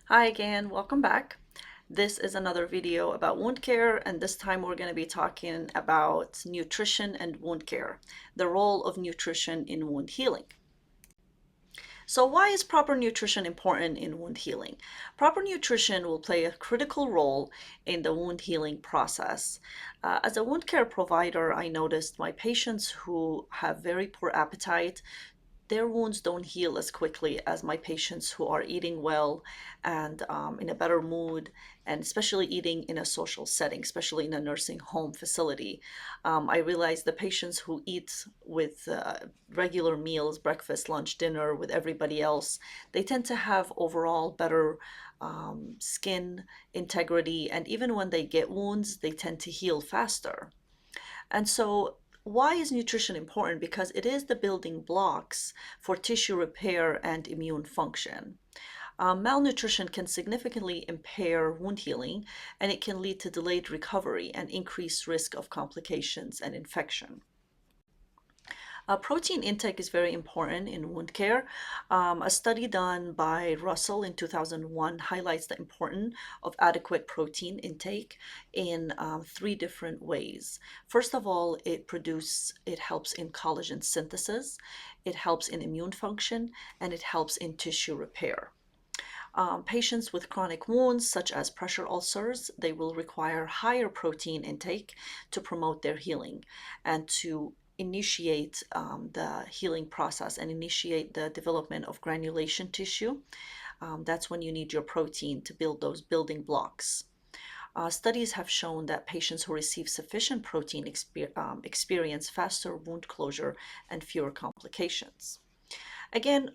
Hi again, welcome back. This is another video about wound care, and this time we're going to be talking about nutrition and wound care, the role of nutrition in wound healing. So why is proper nutrition important in wound healing? Proper nutrition will play a critical role in the wound healing process. As a wound care provider, I noticed my patients who have very poor appetite, their wounds don't heal as quickly as my patients who are eating well and in a better mood, and especially eating in a social setting, especially in a nursing home facility. I realize the patients who eat with regular meals, breakfast, lunch, dinner with everybody else, they tend to have overall better skin integrity, and even when they get wounds, they tend to heal faster. And so, why is nutrition important? Because it is the building blocks for tissue repair and immune function. Malnutrition can significantly impair wound healing, and it can lead to delayed recovery and increased risk of complications and infection. Protein intake is very important in wound care. A study done by Russell in 2001 highlights the importance of adequate protein intake in three different ways. First of all, it helps in collagen synthesis, it helps in immune function, and it helps in tissue repair. Patients with chronic wounds, such as pressure ulcers, they will require higher protein intake to promote their healing and to initiate the healing process and initiate the development of granulation tissue. That's when you need your protein to build those building blocks. Studies have shown that patients who receive sufficient protein experience faster wound closure and fewer complications. Again,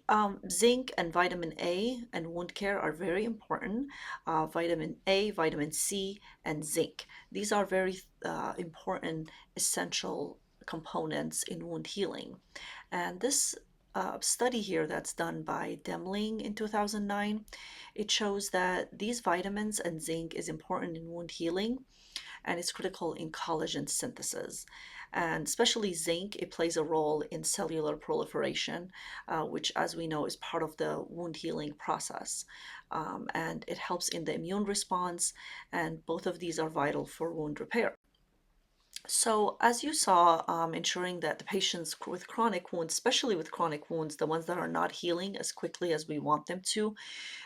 zinc and vitamin A and wound care are very important. Vitamin A, vitamin C, and zinc. These are very important, essential components in wound healing. And this study here that's done by Demling in 2009, it shows that these vitamins and zinc is important in wound healing, and it's critical in collagen synthesis. And especially zinc, it plays a role in cellular proliferation, which, as we know, is part of the wound healing process. And it helps in the immune response, and both of these are vital for wound repair. So, as you saw, ensuring that the patients with chronic wounds, especially with chronic wounds, the ones that are not healing as quickly as we want them to,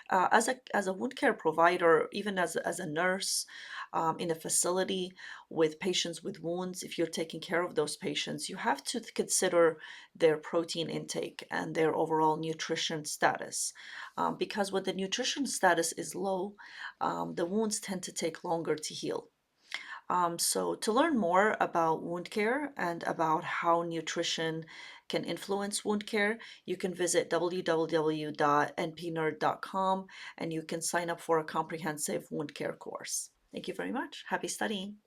as a wound care provider, even as a nurse in a facility with patients with wounds, if you're taking care of those patients, you have to consider their protein intake and their overall nutrition status. Because when the nutrition status is low, the wounds tend to take longer to heal. So, to learn more about wound care and about how nutrition can influence wound care, you can visit www.npnerd.com and you can sign up for a comprehensive wound care course. Thank you very much. Happy studying.